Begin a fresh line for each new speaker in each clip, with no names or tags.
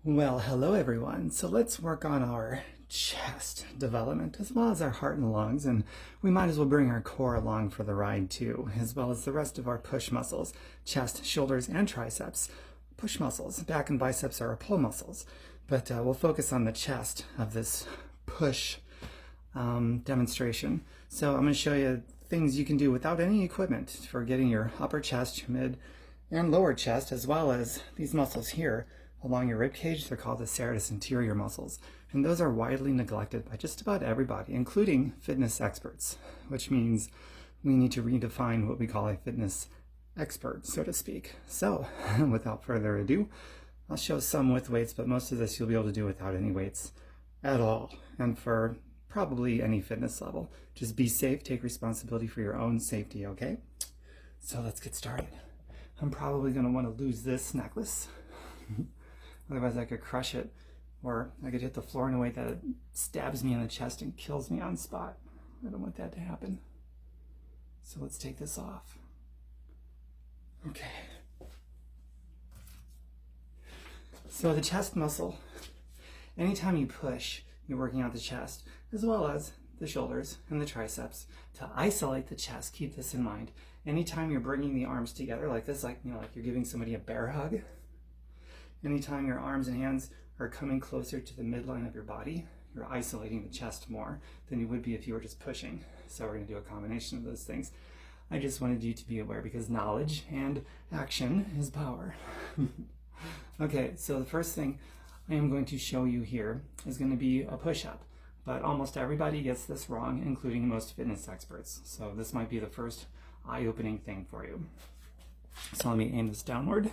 Well, hello everyone. So let's work on our chest development as well as our heart and lungs, and we might as well bring our core along for the ride too, as well as the rest of our push muscles, chest, shoulders, and triceps. Push muscles, back and biceps are our pull muscles, but we'll focus on the chest of this push demonstration. So I'm going to show you things you can do without any equipment for getting your upper chest, your mid, and lower chest, as well as these muscles here along your rib cage. They're called the serratus anterior muscles, and those are widely neglected by just about everybody, including fitness experts, which means we need to redefine what we call a fitness expert, so to speak. So without further ado, I'll show some with weights, but most of this you'll be able to do without any weights at all, and for probably any fitness level. Just be safe, take responsibility for your own safety, okay? So let's get started. I'm probably going to want to lose this necklace. Otherwise I could crush it, or I could hit the floor in a way that it stabs me in the chest and kills me on spot. I don't want that to happen. So let's take this off. Okay. So the chest muscle, anytime you push, you're working out the chest, as well as the shoulders and the triceps. To isolate the chest, keep this in mind. Anytime you're bringing the arms together like this, like you're giving somebody a bear hug, anytime your arms and hands are coming closer to the midline of your body, you're isolating the chest more than you would be if you were just pushing. So we're going to do a combination of those things. I just wanted you to be aware because knowledge and action is power. Okay, so the first thing I am going to show you here is going to be a push-up, but almost everybody gets this wrong, including most fitness experts. So this might be the first eye-opening thing for you. So let me aim this downward.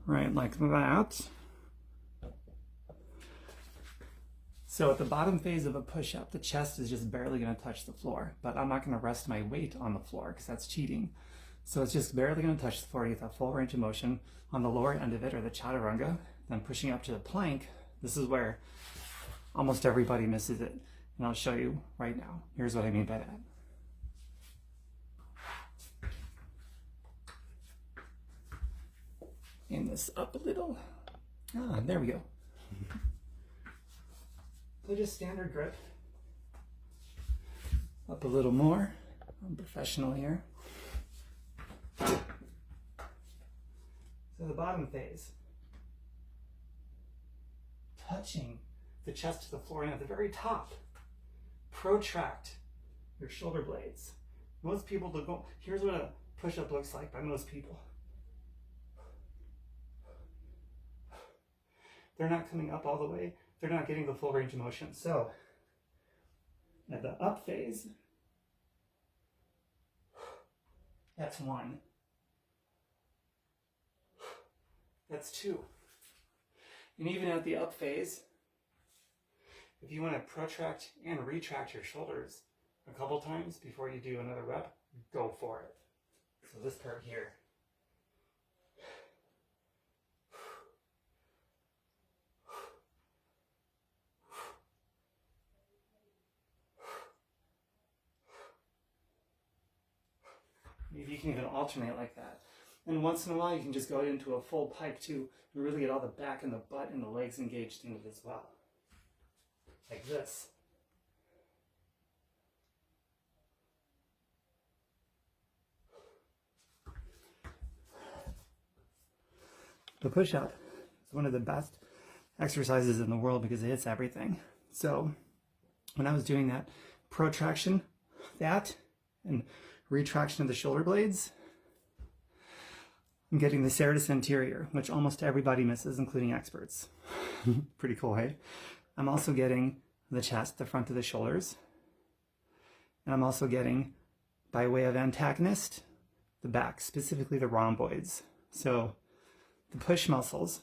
Right, like that. So at the bottom phase of a push-up, the chest is just barely going to touch the floor, but I'm not going to rest my weight on the floor because that's cheating. So it's just barely going to touch the floor to get that full range of motion on the lower end of it, or the chaturanga. Then pushing up to the plank, this is where almost everybody misses it. And I'll show you right now. Here's what I mean by that. Aim this up a little. Ah, there we go. So just standard grip. Up a little more. I'm professional here. So the bottom phase. Touching the chest to the floor, and at the very top, protract your shoulder blades. Most people don't go. Here's what a push-up looks like by most people. They're not coming up all the way. They're not getting the full range of motion. So at the up phase, that's 1. That's 2. And even at the up phase, if you want to protract and retract your shoulders a couple times before you do another rep, go for it. So this part here. Maybe you can even alternate like that. And once in a while, you can just go into a full pike too, and really get all the back and the butt and the legs engaged in it as well. Like this. The push-up is one of the best exercises in the world because it hits everything. So when I was doing that protraction, and retraction of the shoulder blades, I'm getting the serratus anterior, which almost everybody misses, including experts. Pretty cool, hey? I'm also getting the chest, the front of the shoulders. And I'm also getting, by way of antagonist, the back, specifically the rhomboids. So the push muscles,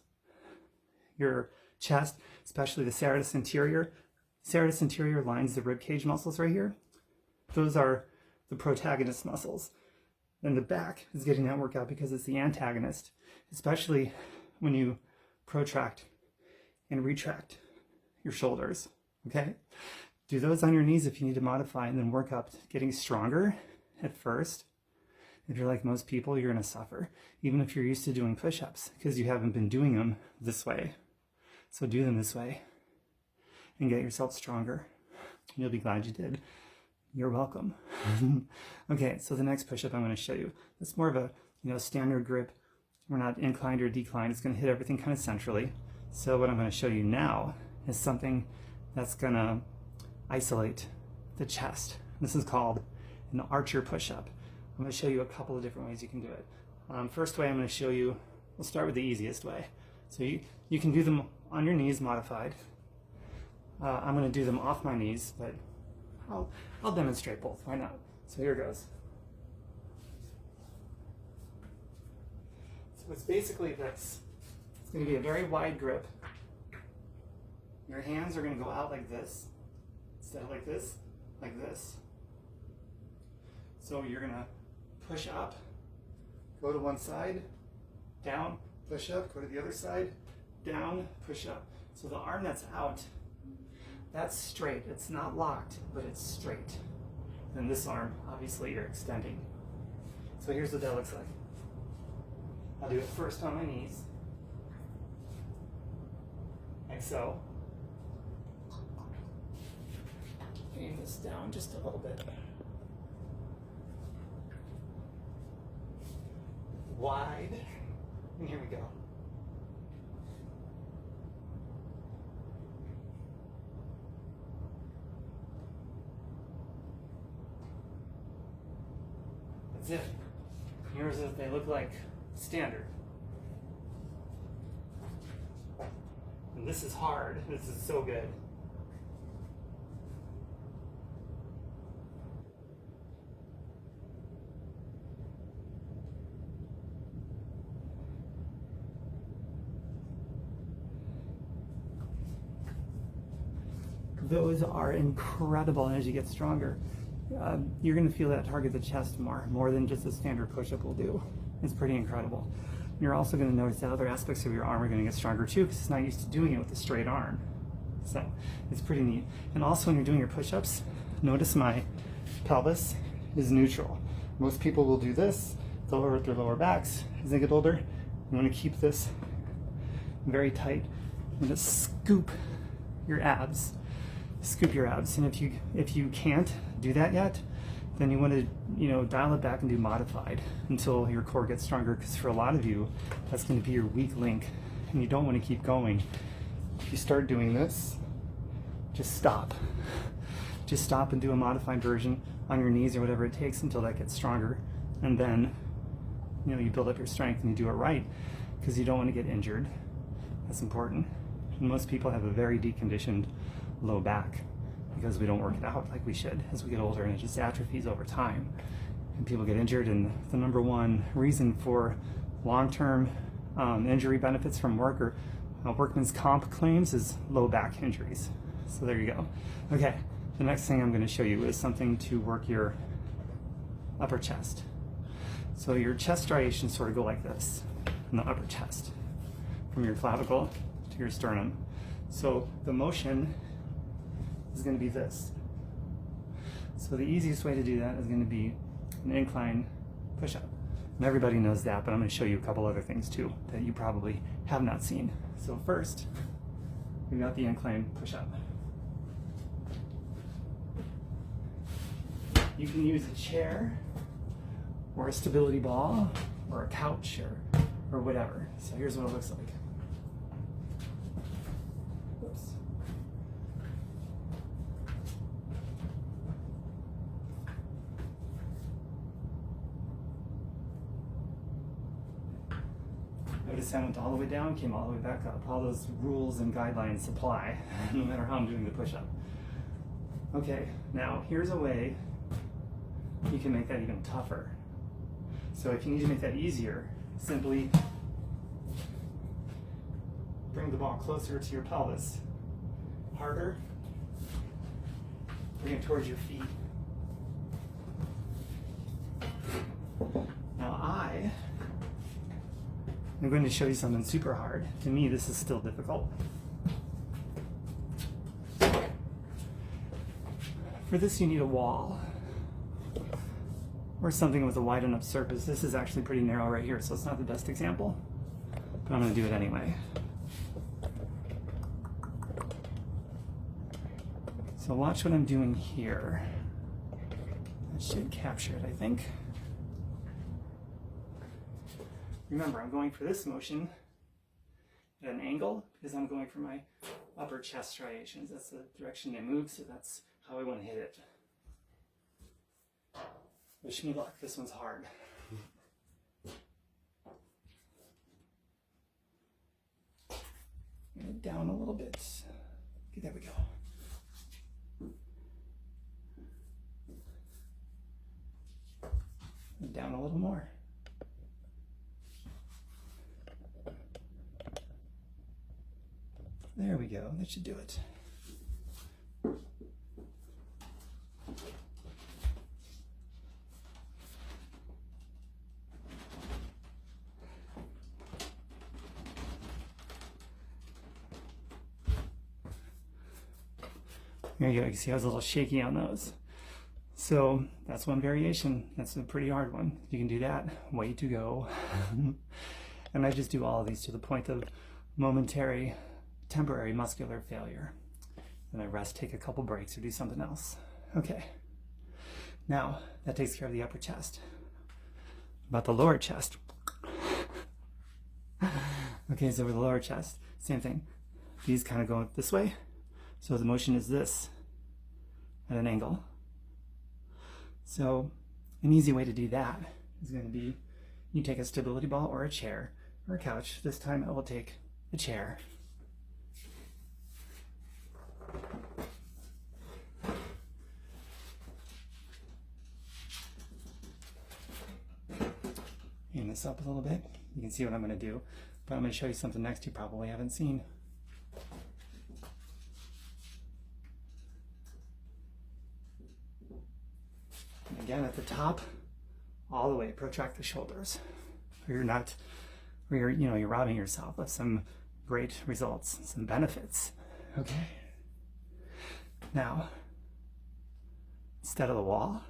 your chest, especially the serratus anterior lines the rib cage muscles right here. Those are the protagonist muscles. And the back is getting that workout because it's the antagonist, especially when you protract and retract your shoulders, okay? Do those on your knees if you need to modify, and then work up getting stronger at first, If you're like most people, you're going to suffer, even if you're used to doing push-ups, because you haven't been doing them this way. So do them this way and get yourself stronger. You'll be glad you did. You're welcome. Okay, so the next push-up I'm going to show you, it's more of a standard grip. We're not inclined or declined. It's going to hit everything kind of centrally. So what I'm going to show you now is something that's going to isolate the chest. This is called an archer push-up. I'm going to show you a couple of different ways you can do it. First way I'm going to show you, we'll start with the easiest way. So you can do them on your knees modified. I'm going to do them off my knees, but I'll demonstrate both. Why not? So here goes. So it's basically this. It's going to be a very wide grip. Your hands are going to go out like this, instead of like this, like this. So you're going to push up, go to one side, down, push up, go to the other side, down, push up. So the arm that's out, that's straight. It's not locked, but it's straight. And this arm, obviously, you're extending. So here's what that looks like. I'll do it first on my knees, like so. Aim this down just a little bit. Wide, and here we go. That's it. Here's what they look like standard. And this is hard. This is so good. Those are incredible, and as you get stronger, you're going to feel that target the chest more than just a standard push-up will do. It's pretty incredible. You're also going to notice that other aspects of your arm are going to get stronger too, because it's not used to doing it with a straight arm. So it's pretty neat. And also when you're doing your push-ups, notice my pelvis is neutral. Most people will do this, they'll hurt their lower backs as they get older. You want to keep this very tight and just scoop your abs. Scoop your abs, and if you can't do that yet, then you want to dial it back and do modified until your core gets stronger, because for a lot of you that's going to be your weak link and you don't want to keep going. If you start doing this, just stop and do a modified version on your knees or whatever it takes until that gets stronger, and then you build up your strength and you do it right, because you don't want to get injured. That's important. And most people have a very deconditioned low back because we don't work it out like we should as we get older, and it just atrophies over time and people get injured. And the number one reason for long-term injury benefits from work or workman's comp claims is low back injuries. So there you go. Okay, the next thing I'm going to show you is something to work your upper chest. So your chest striations sort of go like this in the upper chest, from your clavicle to your sternum. So the motion is going to be this. So the easiest way to do that is going to be an incline push-up. And everybody knows that, but I'm going to show you a couple other things too that you probably have not seen. So first, we've got the incline push-up. You can use a chair or a stability ball or a couch or whatever. So here's what it looks like. Oops. Notice I went all the way down, came all the way back up. All those rules and guidelines apply, no matter how I'm doing the push-up. Okay, now here's a way you can make that even tougher. So if you need to make that easier, simply bring the ball closer to your pelvis. Harder. Bring it towards your feet. Now I'm going to show you something super hard. To me, this is still difficult. For this, you need a wall. or something with a wide enough surface. This is actually pretty narrow right here, so it's not the best example, but I'm going to do it anyway. So watch what I'm doing here. That should capture it, I think. Remember, I'm going for this motion at an angle because I'm going for my upper chest striations. That's the direction they move, so that's how I want to hit it. Wish me luck, this one's hard. Get it down a little bit. Okay, there we go. Down a little more. There we go, that should do it. There you go, you can see I was a little shaky on those. So that's one variation. That's a pretty hard one. You can do that. Way to go. And I just do all of these to the point of temporary muscular failure. Then I rest, take a couple breaks, or do something else. Okay. Now, that takes care of the upper chest. About the lower chest. Okay, so with the lower chest, same thing. These kind of go this way. So the motion is this at an angle. So an easy way to do that is going to be you take a stability ball or a chair or a couch. This time I will take a chair. Aim this up a little bit. You can see what I'm going to do, but I'm going to show you something next you probably haven't seen. Again, at the top, all the way, protract the shoulders. Or you're robbing yourself of some great results, some benefits. Okay. Now, instead of the wall,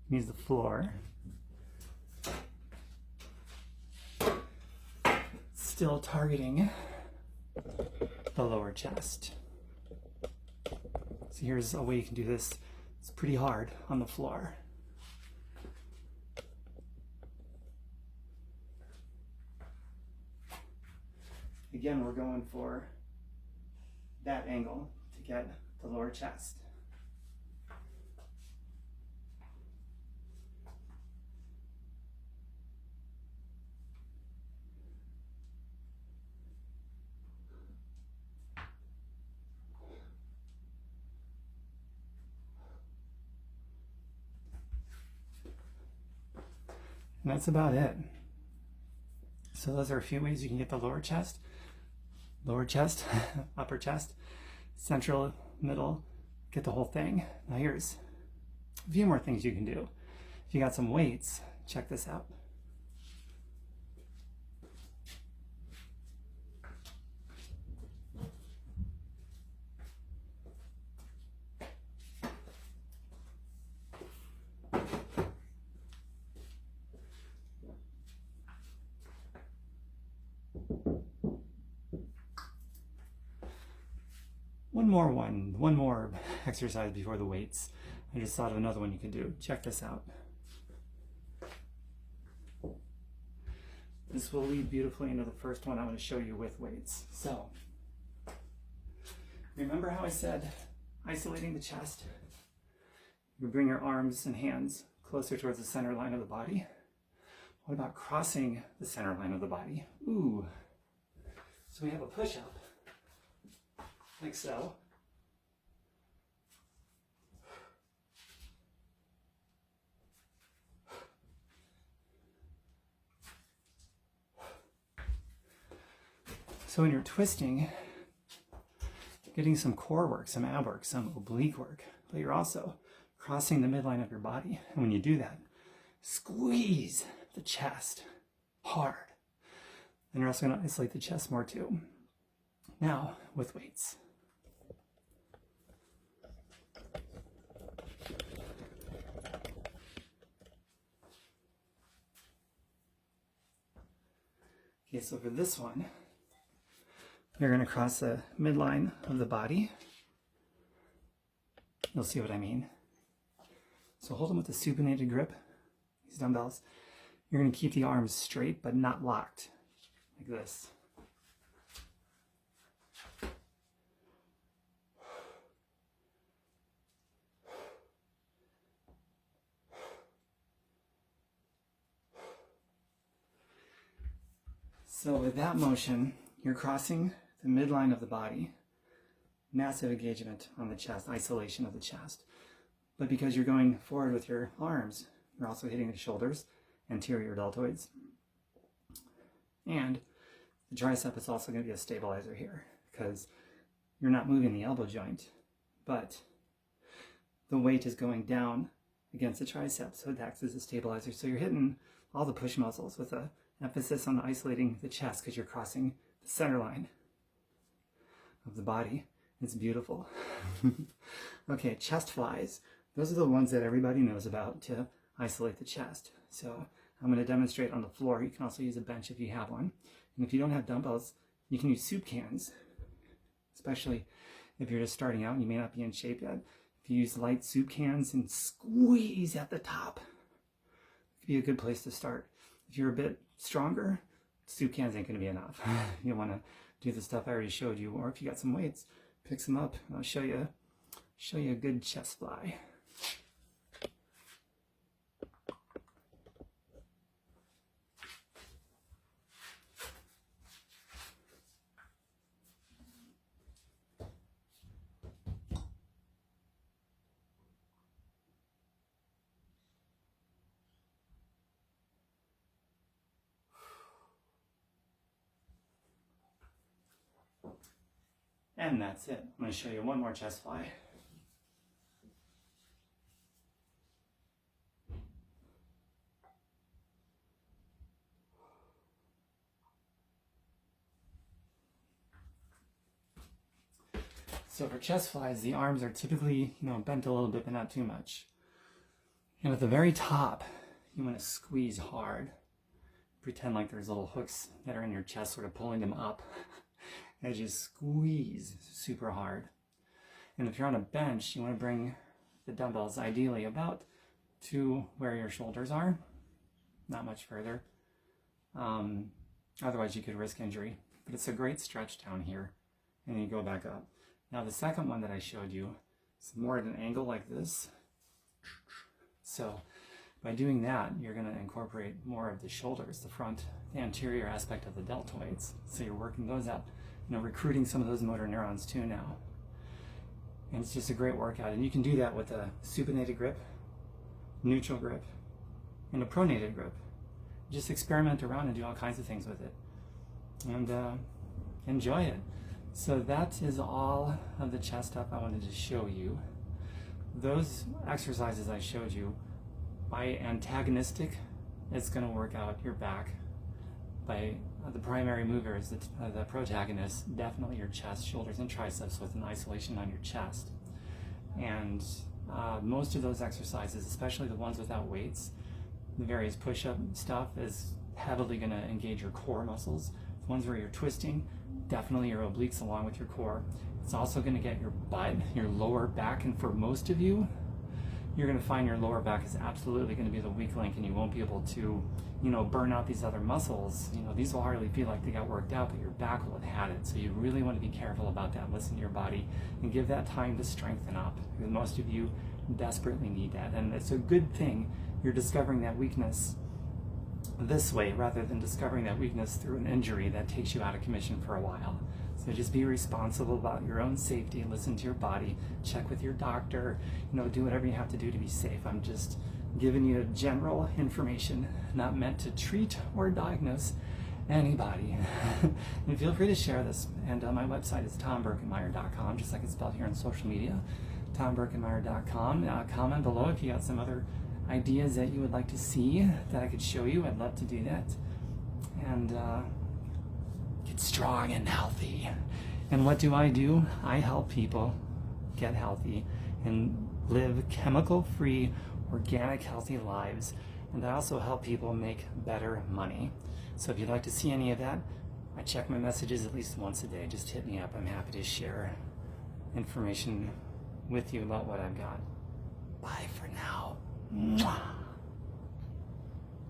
use the floor. Still targeting the lower chest. So here's a way you can do this. It's pretty hard on the floor. Again, we're going for that angle to get the lower chest. And that's about it. So those are a few ways you can get the lower chest, upper chest, central, middle, get the whole thing. Now here's a few more things you can do. If you got some weights, check this out. One more exercise before the weights. I just thought of another one you can do. Check this out. This will lead beautifully into the first one I'm going to show you with weights. So, remember how I said isolating the chest? You bring your arms and hands closer towards the center line of the body. What about crossing the center line of the body? Ooh. So we have a push-up, like so. So when you're twisting, getting some core work, some ab work, some oblique work, but you're also crossing the midline of your body. And when you do that, squeeze the chest hard. And you're also going to isolate the chest more too. Now, with weights. Okay, so for this one, you're going to cross the midline of the body. You'll see what I mean. So hold them with a supinated grip, these dumbbells. You're going to keep the arms straight but not locked, like this. So with that motion, you're crossing the midline of the body, massive engagement on the chest, isolation of the chest. But because you're going forward with your arms, you're also hitting the shoulders, anterior deltoids. And the tricep is also going to be a stabilizer here because you're not moving the elbow joint, but the weight is going down against the tricep, so it acts as a stabilizer. So you're hitting all the push muscles with a emphasis on isolating the chest because you're crossing the center line of the body. It's beautiful. Okay, chest flies. Those are the ones that everybody knows about to isolate the chest. So I'm going to demonstrate on the floor. You can also use a bench if you have one. And if you don't have dumbbells, you can use soup cans, especially if you're just starting out and you may not be in shape yet. If you use light soup cans and squeeze at the top, it could be a good place to start. If you're a bit stronger, soup cans ain't going to be enough. You want to do the stuff I already showed you, or if you got some weights, pick some up. I'll show you a good chest fly. And that's it. I'm going to show you one more chest fly. So for chest flies, the arms are typically, bent a little bit, but not too much. And at the very top, you want to squeeze hard. Pretend like there's little hooks that are in your chest, sort of pulling them up. As you squeeze super hard. And if you're on a bench, you want to bring the dumbbells ideally about to where your shoulders are, not much further. Otherwise you could risk injury, but it's a great stretch down here, and then you go back up. Now the second one that I showed you is more at an angle like this. So by doing that, you're going to incorporate more of the shoulders, the front, the anterior aspect of the deltoids. So you're working those up, recruiting some of those motor neurons too now. And it's just a great workout. And you can do that with a supinated grip, neutral grip, and a pronated grip. Just experiment around and do all kinds of things with it. And enjoy it. So that is all of the chest up I wanted to show you. Those exercises I showed you, by antagonistic, it's going to work out your back. By the primary mover is the protagonist, definitely your chest, shoulders, and triceps with an isolation on your chest. And most of those exercises, especially the ones without weights, the various push-up stuff, is heavily going to engage your core muscles. The ones where you're twisting, definitely your obliques along with your core. It's also going to get your butt, your lower back, and for most of you, you're going to find your lower back is absolutely going to be the weak link, and you won't be able to, burn out these other muscles. These will hardly feel like they got worked out, but your back will have had it. So you really want to be careful about that. Listen to your body and give that time to strengthen up, because most of you desperately need that. And it's a good thing you're discovering that weakness this way rather than discovering that weakness through an injury that takes you out of commission for a while. So just be responsible about your own safety, listen to your body, check with your doctor, do whatever you have to do to be safe. I'm just giving you general information, not meant to treat or diagnose anybody. And feel free to share this. And my website is tomberkenmeyer.com, just like it's spelled here on social media, tomberkenmeyer.com. Comment below if you got some other ideas that you would like to see that I could show you. I'd love to do that. And get strong and healthy. And what do? I help people get healthy and live chemical-free, organic, healthy lives and I also help people make better money. So if you'd like to see any of that, I check my messages at least once a day. Just hit me up. I'm happy to share information with you about what I've got. Bye for now. Mwah.